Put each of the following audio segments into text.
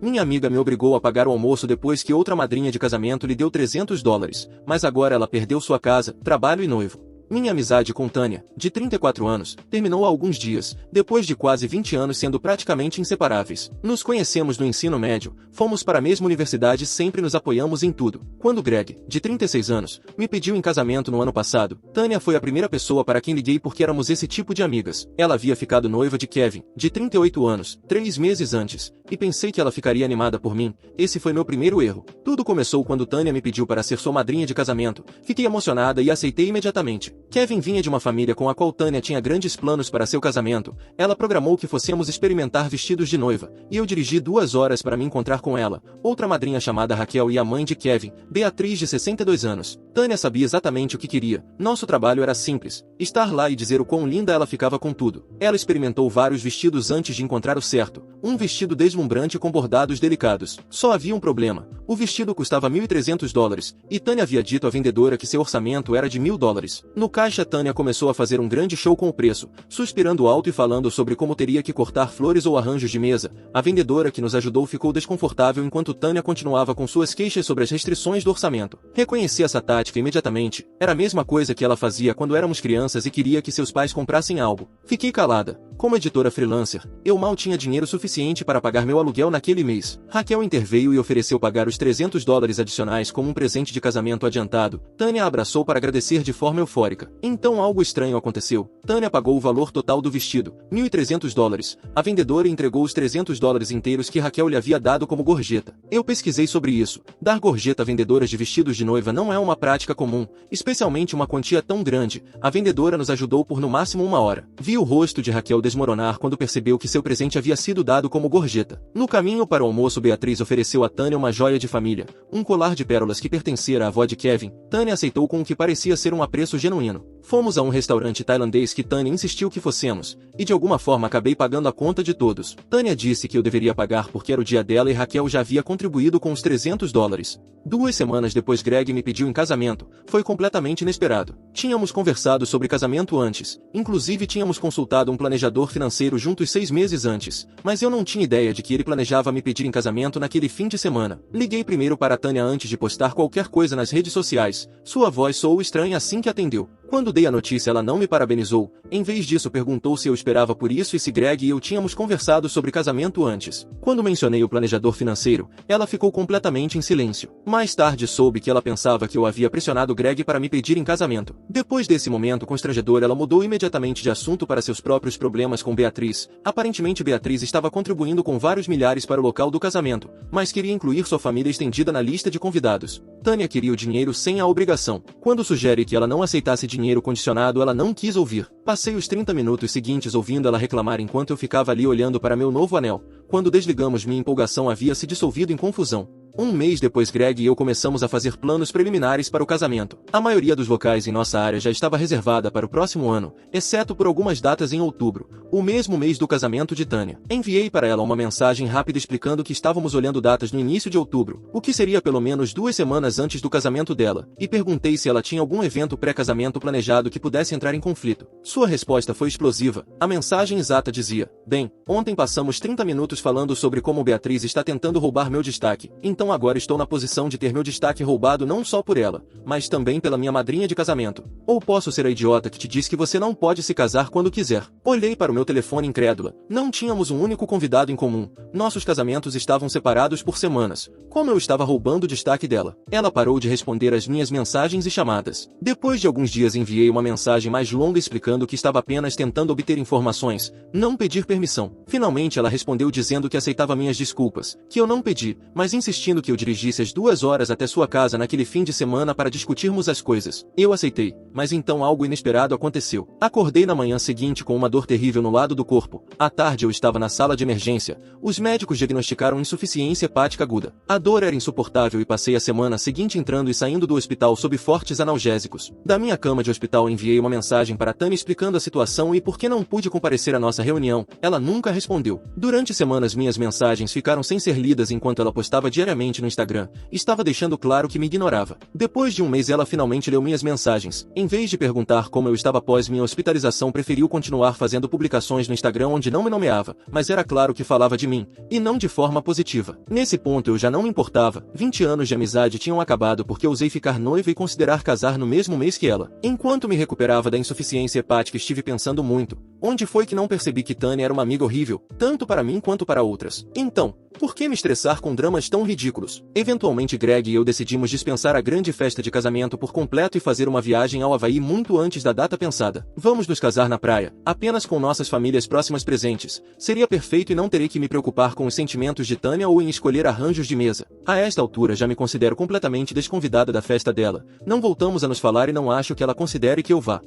Minha amiga me obrigou a pagar o almoço depois que outra madrinha de casamento lhe deu $300, mas agora ela perdeu sua casa, trabalho e noivo. Minha amizade com Tânia, de 34 anos, terminou há alguns dias, depois de quase 20 anos sendo praticamente inseparáveis. Nos conhecemos no ensino médio, fomos para a mesma universidade e sempre nos apoiamos em tudo. Quando Greg, de 36 anos, me pediu em casamento no ano passado, Tânia foi a primeira pessoa para quem liguei porque éramos esse tipo de amigas. Ela havia ficado noiva de Kevin, de 38 anos, 3 meses antes, e pensei que ela ficaria animada por mim. Esse foi meu primeiro erro. Tudo começou quando Tânia me pediu para ser sua madrinha de casamento. Fiquei emocionada e aceitei imediatamente. Kevin vinha de uma família com a qual Tânia tinha grandes planos para seu casamento. Ela programou que fossemos experimentar vestidos de noiva, e eu dirigi 2 horas para me encontrar com ela, outra madrinha chamada Raquel e a mãe de Kevin, Beatriz de 62 anos. Tânia sabia exatamente o que queria. Nosso trabalho era simples, estar lá e dizer o quão linda ela ficava com tudo. Ela experimentou vários vestidos antes de encontrar o certo, um vestido deslumbrante com bordados delicados. Só havia um problema. O vestido custava $1.300, e Tânia havia dito à vendedora que seu orçamento era de $1.000. No caixa, Tânia começou a fazer um grande show com o preço, suspirando alto e falando sobre como teria que cortar flores ou arranjos de mesa. A vendedora que nos ajudou ficou desconfortável enquanto Tânia continuava com suas queixas sobre as restrições do orçamento. Reconheci essa tática imediatamente. Era a mesma coisa que ela fazia quando éramos crianças e queria que seus pais comprassem algo. Fiquei calada. Como editora freelancer, eu mal tinha dinheiro suficiente para pagar meu aluguel naquele mês. Raquel interveio e ofereceu pagar os $300 adicionais como um presente de casamento adiantado. Tânia a abraçou para agradecer de forma eufórica. Então algo estranho aconteceu. Tânia pagou o valor total do vestido, $1.300. A vendedora entregou os $300 inteiros que Raquel lhe havia dado como gorjeta. Eu pesquisei sobre isso. Dar gorjeta a vendedoras de vestidos de noiva não é uma prática comum, especialmente uma quantia tão grande. A vendedora nos ajudou por no máximo 1 hora. Vi o rosto de Raquel desmoronar quando percebeu que seu presente havia sido dado como gorjeta. No caminho para o almoço, Beatriz ofereceu a Tânia uma joia de família, um colar de pérolas que pertencera à avó de Kevin. Tânia aceitou com o que parecia ser um apreço genuíno. Fomos a um restaurante tailandês que Tânia insistiu que fossemos, e de alguma forma acabei pagando a conta de todos. Tânia disse que eu deveria pagar porque era o dia dela e Raquel já havia contribuído com os $300. 2 semanas depois, Greg me pediu em casamento. Foi completamente inesperado. Tínhamos conversado sobre casamento antes, inclusive tínhamos consultado um planejador financeiro juntos 6 meses antes, mas eu não tinha ideia de que ele planejava me pedir em casamento naquele fim de semana. Liguei primeiro para Tânia antes de postar qualquer coisa nas redes sociais. Sua voz soou estranha assim que atendeu. Quando dei a notícia, ela não me parabenizou. Em vez disso, perguntou se eu esperava por isso e se Greg e eu tínhamos conversado sobre casamento antes. Quando mencionei o planejador financeiro, ela ficou completamente em silêncio. Mais tarde soube que ela pensava que eu havia pressionado Greg para me pedir em casamento. Depois desse momento constrangedor, ela mudou imediatamente de assunto para seus próprios problemas com Beatriz. Aparentemente, Beatriz estava contribuindo com vários milhares para o local do casamento, mas queria incluir sua família estendida na lista de convidados. Tânia queria o dinheiro sem a obrigação. Quando sugere que ela não aceitasse dinheiro condicionado, ela não quis ouvir. Passei os 30 minutos seguintes ouvindo ela reclamar enquanto eu ficava ali olhando para meu novo anel. Quando desligamos, minha empolgação havia se dissolvido em confusão. 1 mês depois, Greg e eu começamos a fazer planos preliminares para o casamento. A maioria dos locais em nossa área já estava reservada para o próximo ano, exceto por algumas datas em outubro, o mesmo mês do casamento de Tânia. Enviei para ela uma mensagem rápida explicando que estávamos olhando datas no início de outubro, o que seria pelo menos 2 semanas antes do casamento dela, e perguntei se ela tinha algum evento pré-casamento planejado que pudesse entrar em conflito. Sua resposta foi explosiva. A mensagem exata dizia: "Bem, ontem passamos 30 minutos falando sobre como Beatriz está tentando roubar meu destaque, então agora estou na posição de ter meu destaque roubado não só por ela, mas também pela minha madrinha de casamento. Ou posso ser a idiota que te diz que você não pode se casar quando quiser." Olhei para o meu telefone incrédula. Não tínhamos um único convidado em comum. Nossos casamentos estavam separados por semanas. Como eu estava roubando o destaque dela? Ela parou de responder às minhas mensagens e chamadas. Depois de alguns dias, enviei uma mensagem mais longa explicando que estava apenas tentando obter informações, não pedir permissão. Finalmente ela respondeu dizendo que aceitava minhas desculpas, que eu não pedi, mas insistindo que eu dirigisse as 2 horas até sua casa naquele fim de semana para discutirmos as coisas. Eu aceitei, mas então algo inesperado aconteceu. Acordei na manhã seguinte com uma dor terrível no lado do corpo. À tarde eu estava na sala de emergência. Os médicos diagnosticaram insuficiência hepática aguda. A dor era insuportável e passei a semana seguinte entrando e saindo do hospital sob fortes analgésicos. Da minha cama de hospital enviei uma mensagem para Tânia explicando a situação e por que não pude comparecer à nossa reunião. Ela nunca respondeu. Durante semanas minhas mensagens ficaram sem ser lidas enquanto ela postava diariamente diariamente no Instagram, estava deixando claro que me ignorava. Depois de um mês ela finalmente leu minhas mensagens. Em vez de perguntar como eu estava após minha hospitalização, preferiu continuar fazendo publicações no Instagram onde não me nomeava, mas era claro que falava de mim, e não de forma positiva. Nesse ponto eu já não me importava, 20 anos de amizade tinham acabado porque ousei ficar noiva e considerar casar no mesmo mês que ela. Enquanto me recuperava da insuficiência hepática, estive pensando muito, onde foi que não percebi que Tânia era uma amiga horrível, tanto para mim quanto para outras. Então, por que me estressar com dramas tão ridículos? Eventualmente Greg e eu decidimos dispensar a grande festa de casamento por completo e fazer uma viagem ao Havaí muito antes da data pensada. Vamos nos casar na praia, apenas com nossas famílias próximas presentes. Seria perfeito e não terei que me preocupar com os sentimentos de Tânia ou em escolher arranjos de mesa. A esta altura já me considero completamente desconvidada da festa dela. Não voltamos a nos falar e não acho que ela considere que eu vá.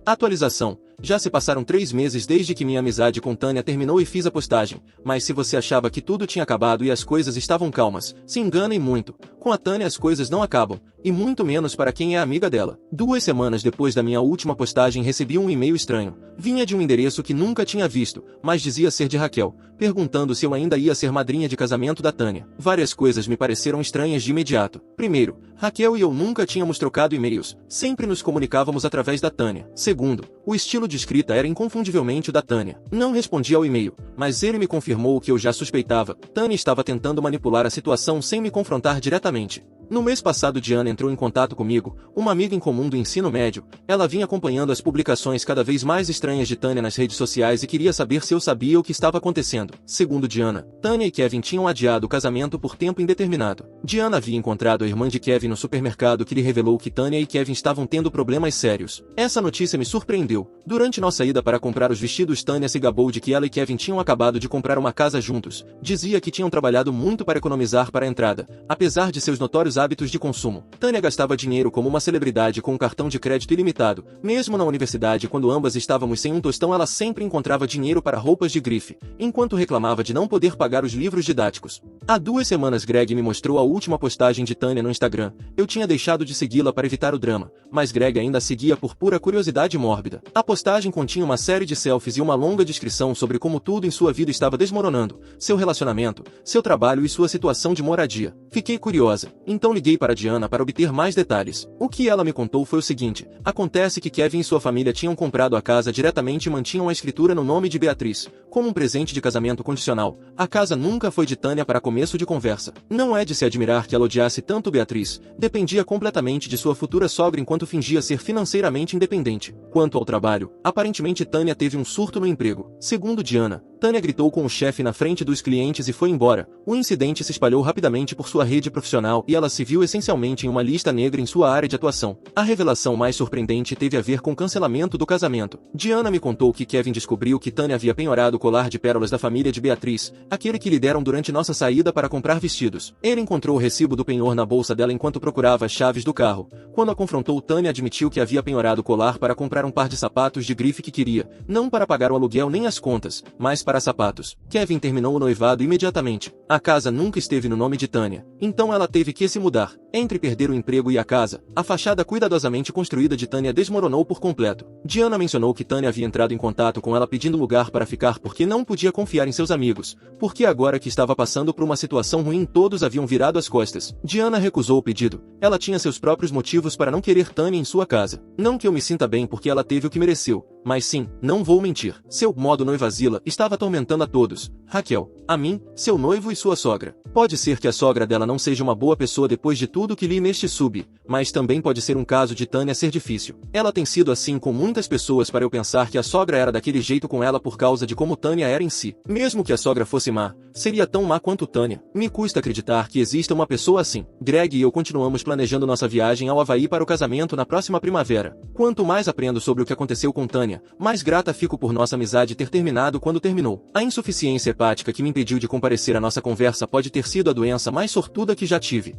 Atualização. Já se passaram 3 meses desde que minha amizade com Tânia terminou e fiz a postagem, mas se você achava que tudo tinha acabado e as coisas estavam calmas, se engana e muito. Com a Tânia as coisas não acabam, e muito menos para quem é amiga dela. 2 semanas depois da minha última postagem recebi um e-mail estranho. Vinha de um endereço que nunca tinha visto, mas dizia ser de Raquel, perguntando se eu ainda ia ser madrinha de casamento da Tânia. Várias coisas me pareceram estranhas de imediato. Primeiro, Raquel e eu nunca tínhamos trocado e-mails, sempre nos comunicávamos através da Tânia. Segundo, o estilo de escrita era inconfundivelmente o da Tânia. Não respondi ao e-mail, mas ele me confirmou o que eu já suspeitava. Tânia estava tentando manipular a situação sem me confrontar diretamente. No mês passado Diana entrou em contato comigo, uma amiga em comum do ensino médio. Ela vinha acompanhando as publicações cada vez mais estranhas de Tânia nas redes sociais e queria saber se eu sabia o que estava acontecendo. Segundo Diana, Tânia e Kevin tinham adiado o casamento por tempo indeterminado. Diana havia encontrado a irmã de Kevin no supermercado que lhe revelou que Tânia e Kevin estavam tendo problemas sérios. Essa notícia me surpreendeu. Durante nossa ida para comprar os vestidos, Tânia se gabou de que ela e Kevin tinham acabado de comprar uma casa juntos. Dizia que tinham trabalhado muito para economizar para a entrada, apesar de seus notórios hábitos de consumo. Tânia gastava dinheiro como uma celebridade com um cartão de crédito ilimitado. Mesmo na universidade, quando ambas estávamos sem um tostão, ela sempre encontrava dinheiro para roupas de grife, enquanto reclamava de não poder pagar os livros didáticos. Há 2 semanas Greg me mostrou a última postagem de Tânia no Instagram. Eu tinha deixado de segui-la para evitar o drama, mas Greg ainda a seguia por pura curiosidade mórbida. A postagem continha uma série de selfies e uma longa descrição sobre como tudo em sua vida estava desmoronando, seu relacionamento, seu trabalho e sua situação de moradia. Fiquei curiosa, então liguei para Diana para obter mais detalhes. O que ela me contou foi o seguinte: acontece que Kevin e sua família tinham comprado a casa diretamente e mantinham a escritura no nome de Beatriz, como um presente de casamento condicional. A casa nunca foi de Tânia para começo de conversa. Não é de se admirar que ela odiasse tanto Beatriz, dependia completamente de sua futura sogra enquanto fingia ser financeiramente independente. Quanto ao trabalho, aparentemente Tânia teve um surto no emprego. Segundo Diana, Tânia gritou com o chefe na frente dos clientes e foi embora. O incidente se espalhou rapidamente por sua rede profissional e ela se viu essencialmente em uma lista negra em sua área de atuação. A revelação mais surpreendente teve a ver com o cancelamento do casamento. Diana me contou que Kevin descobriu que Tânia havia penhorado o colar de pérolas da família de Beatriz, aquele que lhe deram durante nossa saída para comprar vestidos. Ele encontrou o recibo do penhor na bolsa dela enquanto procurava as chaves do carro. Quando a confrontou, Tânia admitiu que havia penhorado o colar para comprar um par de sapatos de grife que queria, não para pagar o aluguel nem as contas, mas para sapatos. Kevin terminou o noivado imediatamente. A casa nunca esteve no nome de Tânia, então ela teve que se mudar. Entre perder o emprego e a casa, a fachada cuidadosamente construída de Tânia desmoronou por completo. Diana mencionou que Tânia havia entrado em contato com ela pedindo lugar para ficar porque não podia confiar em seus amigos, porque agora que estava passando por uma situação ruim todos haviam virado as costas. Diana recusou o pedido. Ela tinha seus próprios motivos para não querer Tânia em sua casa. Não que eu me sinta bem porque ela teve o que mereceu, mas sim, não vou mentir. Seu modo noivazila estava atormentando a todos. Raquel, a mim, seu noivo e sua sogra. Pode ser que a sogra dela não seja uma boa pessoa depois de tudo que li neste sub, mas também pode ser um caso de Tânia ser difícil. Ela tem sido assim com muitas pessoas para eu pensar que a sogra era daquele jeito com ela por causa de como Tânia era em si. Mesmo que a sogra fosse má, seria tão má quanto Tânia. Me custa acreditar que exista uma pessoa assim. Greg e eu continuamos planejando nossa viagem ao Havaí para o casamento na próxima primavera. Quanto mais aprendo sobre o que aconteceu com Tânia, mais grata fico por nossa amizade ter terminado quando terminou. A insuficiência hepática que me impediu de comparecer à nossa conversa pode ter sido a doença mais sortuda que já tive.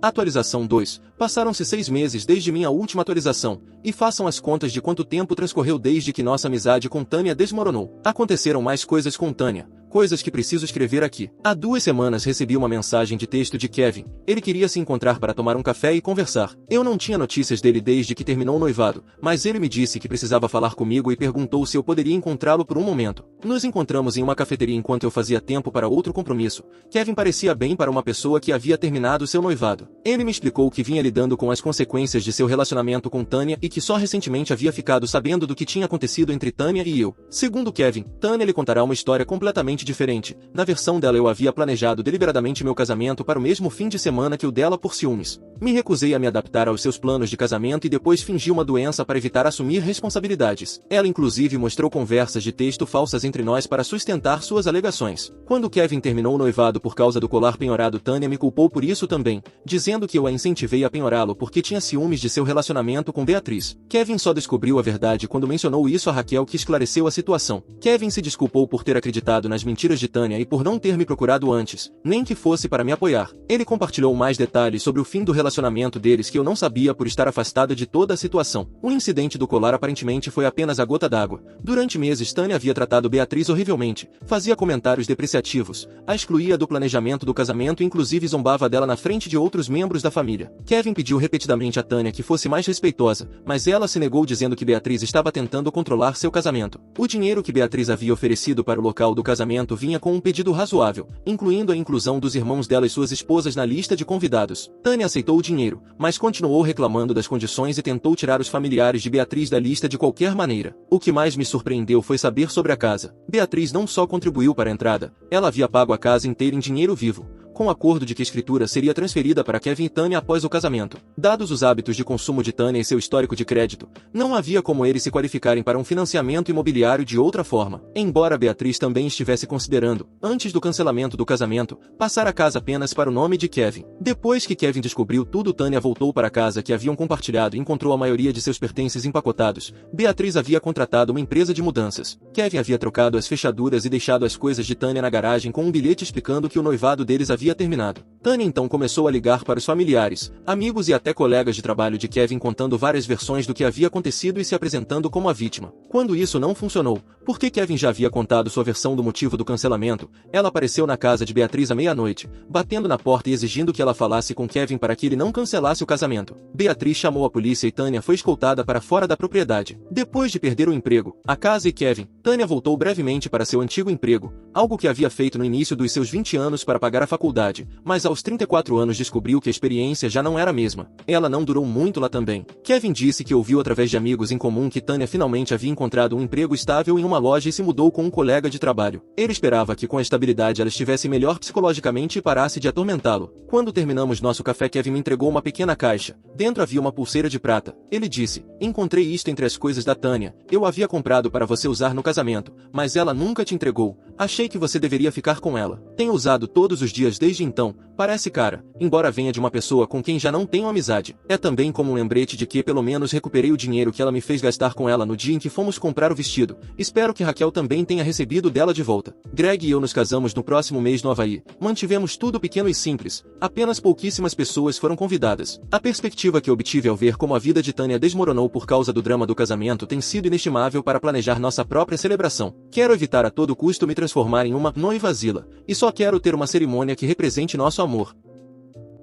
Atualização 2. Passaram-se 6 meses desde minha última atualização, e façam as contas de quanto tempo transcorreu desde que nossa amizade com Tânia desmoronou. Aconteceram mais coisas com Tânia. Coisas que preciso escrever aqui. Há 2 semanas recebi uma mensagem de texto de Kevin. Ele queria se encontrar para tomar um café e conversar. Eu não tinha notícias dele desde que terminou o noivado, mas ele me disse que precisava falar comigo e perguntou se eu poderia encontrá-lo por um momento. Nos encontramos em uma cafeteria enquanto eu fazia tempo para outro compromisso. Kevin parecia bem para uma pessoa que havia terminado seu noivado. Ele me explicou que vinha lidando com as consequências de seu relacionamento com Tanya e que só recentemente havia ficado sabendo do que tinha acontecido entre Tanya e eu. Segundo Kevin, Tanya lhe contará uma história completamente diferente. Na versão dela eu havia planejado deliberadamente meu casamento para o mesmo fim de semana que o dela por ciúmes. Me recusei a me adaptar aos seus planos de casamento e depois fingi uma doença para evitar assumir responsabilidades. Ela inclusive mostrou conversas de texto falsas entre nós para sustentar suas alegações. Quando Kevin terminou o noivado por causa do colar penhorado, Tanya me culpou por isso também, dizendo que eu a incentivei a penhorá-lo porque tinha ciúmes de seu relacionamento com Beatriz. Kevin só descobriu a verdade quando mencionou isso a Raquel, que esclareceu a situação. Kevin se desculpou por ter acreditado nas mentiras de Tanya e por não ter me procurado antes, nem que fosse para me apoiar. Ele compartilhou mais detalhes sobre o fim do relacionamento deles que eu não sabia por estar afastada de toda a situação. O incidente do colar aparentemente foi apenas a gota d'água. Durante meses Tanya havia tratado Beatriz horrivelmente, fazia comentários depreciativos, a excluía do planejamento do casamento e inclusive zombava dela na frente de outros membros da família. Kevin pediu repetidamente a Tanya que fosse mais respeitosa, mas ela se negou dizendo que Beatriz estava tentando controlar seu casamento. O dinheiro que Beatriz havia oferecido para o local do casamento vinha com um pedido razoável, incluindo a inclusão dos irmãos dela e suas esposas na lista de convidados. Tanya aceitou o dinheiro, mas continuou reclamando das condições e tentou tirar os familiares de Beatriz da lista de qualquer maneira. O que mais me surpreendeu foi saber sobre a casa. Beatriz não só contribuiu para a entrada, ela havia pago a casa inteira em dinheiro vivo, com o acordo de que a escritura seria transferida para Kevin e Tanya após o casamento. Dados os hábitos de consumo de Tanya e seu histórico de crédito, não havia como eles se qualificarem para um financiamento imobiliário de outra forma. Embora Beatriz também estivesse considerando, antes do cancelamento do casamento, passar a casa apenas para o nome de Kevin. Depois que Kevin descobriu tudo, Tanya voltou para a casa que haviam compartilhado e encontrou a maioria de seus pertences empacotados. Beatriz havia contratado uma empresa de mudanças. Kevin havia trocado as fechaduras e deixado as coisas de Tanya na garagem com um bilhete explicando que o noivado deles havia terminado. Tanya então começou a ligar para os familiares, amigos e até colegas de trabalho de Kevin, contando várias versões do que havia acontecido e se apresentando como a vítima. Quando isso não funcionou, porque Kevin já havia contado sua versão do motivo do cancelamento, ela apareceu na casa de Beatriz à meia-noite, batendo na porta e exigindo que ela falasse com Kevin para que ele não cancelasse o casamento. Beatriz chamou a polícia e Tanya foi escoltada para fora da propriedade. Depois de perder o emprego, a casa e Kevin, Tanya voltou brevemente para seu antigo emprego, algo que havia feito no início dos seus 20 anos para pagar a faculdade, mas aos 34 anos descobriu que a experiência já não era a mesma. Ela não durou muito lá também. Kevin disse que ouviu através de amigos em comum que Tanya finalmente havia encontrado um emprego estável em uma loja e se mudou com um colega de trabalho. Ele esperava que com a estabilidade ela estivesse melhor psicologicamente e parasse de atormentá-lo. Quando terminamos nosso café, Kevin me entregou uma pequena caixa. Dentro havia uma pulseira de prata. Ele disse: "Encontrei isto entre as coisas da Tanya. Eu havia comprado para você usar no casamento, mas ela nunca te entregou. Achei que você deveria ficar com ela. Tenho usado todos os dias desde então. Parece cara, embora venha de uma pessoa com quem já não tenho amizade. É também como um lembrete de que pelo menos recuperei o dinheiro que ela me fez gastar com ela no dia em que fomos comprar o vestido. Espero que Raquel também tenha recebido dela de volta." Greg e eu nos casamos no próximo mês no Havaí. Mantivemos tudo pequeno e simples. Apenas pouquíssimas pessoas foram convidadas. A perspectiva que obtive ao ver como a vida de Tanya desmoronou por causa do drama do casamento tem sido inestimável para planejar nossa própria celebração. Quero evitar a todo custo me transformar em uma noivazila, e só quero ter uma cerimônia que represente nosso amor.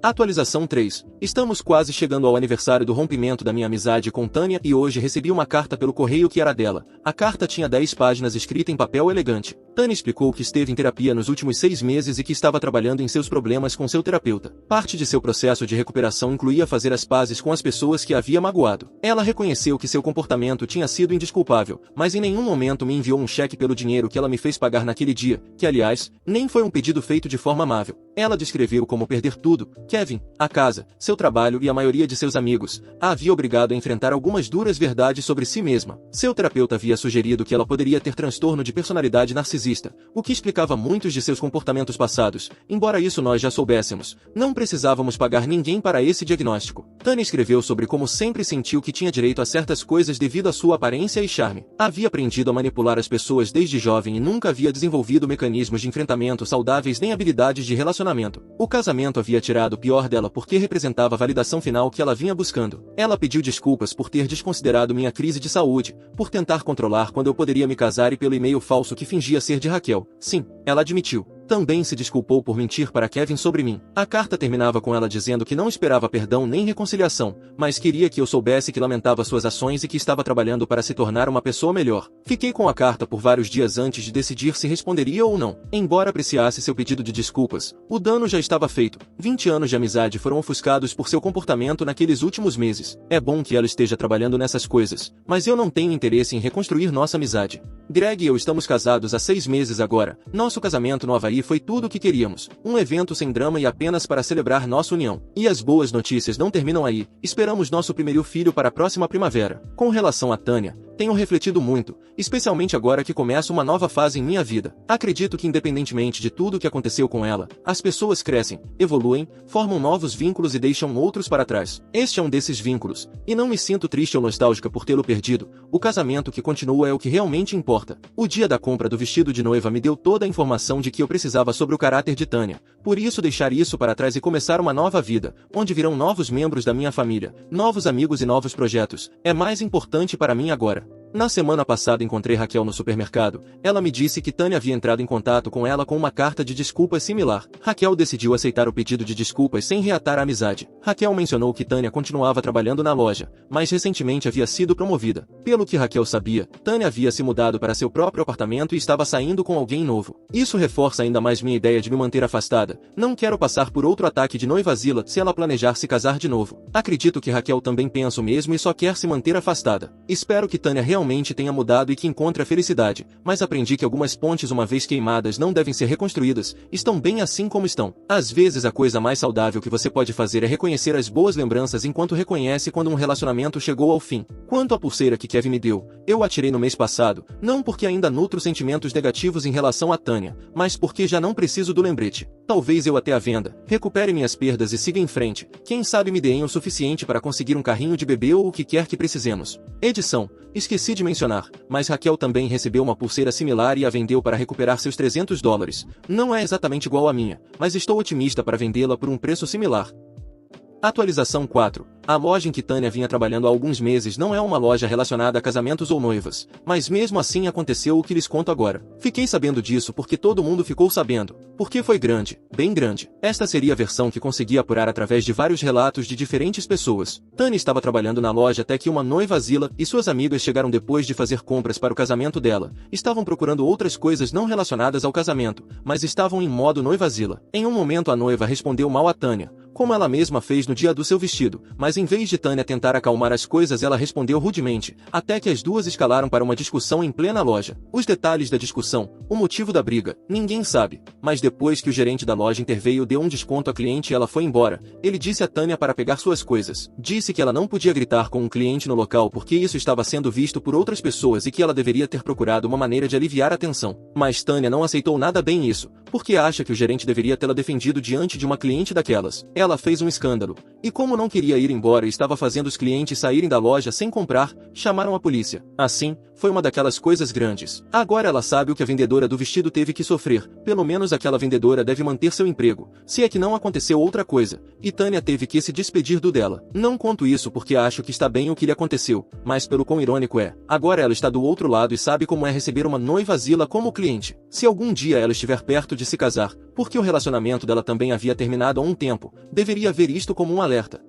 Atualização 3. Estamos quase chegando ao aniversário do rompimento da minha amizade com Tanya e hoje recebi uma carta pelo correio que era dela. A carta tinha 10 páginas escrita em papel elegante. Tanya explicou que esteve em terapia nos últimos 6 meses e que estava trabalhando em seus problemas com seu terapeuta. Parte de seu processo de recuperação incluía fazer as pazes com as pessoas que havia magoado. Ela reconheceu que seu comportamento tinha sido indesculpável, mas em nenhum momento me enviou um cheque pelo dinheiro que ela me fez pagar naquele dia, que aliás, nem foi um pedido feito de forma amável. Ela descreveu como perder tudo: Kevin, a casa, seu trabalho e a maioria de seus amigos. A havia obrigado a enfrentar algumas duras verdades sobre si mesma. Seu terapeuta havia sugerido que ela poderia ter transtorno de personalidade narcisista, o que explicava muitos de seus comportamentos passados. Embora isso nós já soubéssemos, não precisávamos pagar ninguém para esse diagnóstico. Tanya escreveu sobre como sempre sentiu que tinha direito a certas coisas devido à sua aparência e charme. Havia aprendido a manipular as pessoas desde jovem e nunca havia desenvolvido mecanismos de enfrentamento saudáveis nem habilidades de relacionamento. O casamento havia tirado o pior dela porque representava representava a validação final que ela vinha buscando. Ela pediu desculpas por ter desconsiderado minha crise de saúde, por tentar controlar quando eu poderia me casar e pelo e-mail falso que fingia ser de Raquel. Sim, ela admitiu. Também se desculpou por mentir para Kevin sobre mim. A carta terminava com ela dizendo que não esperava perdão nem reconciliação, mas queria que eu soubesse que lamentava suas ações e que estava trabalhando para se tornar uma pessoa melhor. Fiquei com a carta por vários dias antes de decidir se responderia ou não. Embora apreciasse seu pedido de desculpas, o dano já estava feito. 20 anos de amizade foram ofuscados por seu comportamento naqueles últimos meses. É bom que ela esteja trabalhando nessas coisas, mas eu não tenho interesse em reconstruir nossa amizade. Greg e eu estamos casados há 6 meses agora. Nosso casamento no Havaí foi tudo o que queríamos. Um evento sem drama e apenas para celebrar nossa união. E as boas notícias não terminam aí. Esperamos nosso primeiro filho para a próxima primavera. Com relação a Tânia, tenho refletido muito, especialmente agora que começa uma nova fase em minha vida. Acredito que independentemente de tudo o que aconteceu com ela, as pessoas crescem, evoluem, formam novos vínculos e deixam outros para trás. Este é um desses vínculos, e não me sinto triste ou nostálgica por tê-lo perdido. O casamento que continua é o que realmente importa. O dia da compra do vestido de noiva me deu toda a informação de que eu precisava sobre o caráter de Tânia. Por isso deixar isso para trás e começar uma nova vida, onde virão novos membros da minha família, novos amigos e novos projetos, é mais importante para mim agora. Na semana passada encontrei Raquel no supermercado. Ela me disse que Tânia havia entrado em contato com ela com uma carta de desculpas similar. Raquel decidiu aceitar o pedido de desculpas sem reatar a amizade. Raquel mencionou que Tânia continuava trabalhando na loja, mas recentemente havia sido promovida. Pelo que Raquel sabia, Tânia havia se mudado para seu próprio apartamento e estava saindo com alguém novo. Isso reforça ainda mais minha ideia de me manter afastada. Não quero passar por outro ataque de noivazila se ela planejar se casar de novo. Acredito que Raquel também pensa o mesmo e só quer se manter afastada. Espero que Tânia realmente tenha mudado e que encontre a felicidade, mas aprendi que algumas pontes uma vez queimadas não devem ser reconstruídas, estão bem assim como estão. Às vezes a coisa mais saudável que você pode fazer é reconhecer as boas lembranças enquanto reconhece quando um relacionamento chegou ao fim. Quanto à pulseira que Kevin me deu, eu a tirei no mês passado, não porque ainda nutro sentimentos negativos em relação a Tânia, mas porque já não preciso do lembrete. Talvez eu até a venda, recupere minhas perdas e siga em frente. Quem sabe me deem o suficiente para conseguir um carrinho de bebê ou o que quer que precisemos. Edição. Esqueci de mencionar, mas Raquel também recebeu uma pulseira similar e a vendeu para recuperar seus $300. Não é exatamente igual à minha, mas estou otimista para vendê-la por um preço similar. Atualização 4. A loja em que Tânia vinha trabalhando há alguns meses não é uma loja relacionada a casamentos ou noivas, mas mesmo assim aconteceu o que lhes conto agora. Fiquei sabendo disso porque todo mundo ficou sabendo, porque foi grande, bem grande. Esta seria a versão que consegui apurar através de vários relatos de diferentes pessoas. Tânia estava trabalhando na loja até que uma noivazila e suas amigas chegaram depois de fazer compras para o casamento dela. Estavam procurando outras coisas não relacionadas ao casamento, mas estavam em modo noivazila. Em um momento a noiva respondeu mal a Tânia, como ela mesma fez no dia do seu vestido, mas em vez de Tânia tentar acalmar as coisas ela respondeu rudemente, até que as duas escalaram para uma discussão em plena loja. Os detalhes da discussão, o motivo da briga, ninguém sabe, mas depois que o gerente da loja interveio deu um desconto à cliente e ela foi embora. Ele disse a Tânia para pegar suas coisas. Disse que ela não podia gritar com um cliente no local porque isso estava sendo visto por outras pessoas e que ela deveria ter procurado uma maneira de aliviar a tensão. Mas Tânia não aceitou nada bem isso, porque acha que o gerente deveria tê-la defendido diante de uma cliente daquelas. Ela fez um escândalo. E como não queria ir embora e estava fazendo os clientes saírem da loja sem comprar, chamaram a polícia. Assim, foi uma daquelas coisas grandes. Agora ela sabe o que a vendedora do vestido teve que sofrer. Pelo menos aquela vendedora deve manter seu emprego, se é que não aconteceu outra coisa. E Tânia teve que se despedir do dela. Não conto isso porque acho que está bem o que lhe aconteceu, mas pelo quão irônico é. Agora ela está do outro lado e sabe como é receber uma noivazila como cliente. Se algum dia ela estiver perto de se casar, porque o relacionamento dela também havia terminado há um tempo, deveria ver isto como um alerta.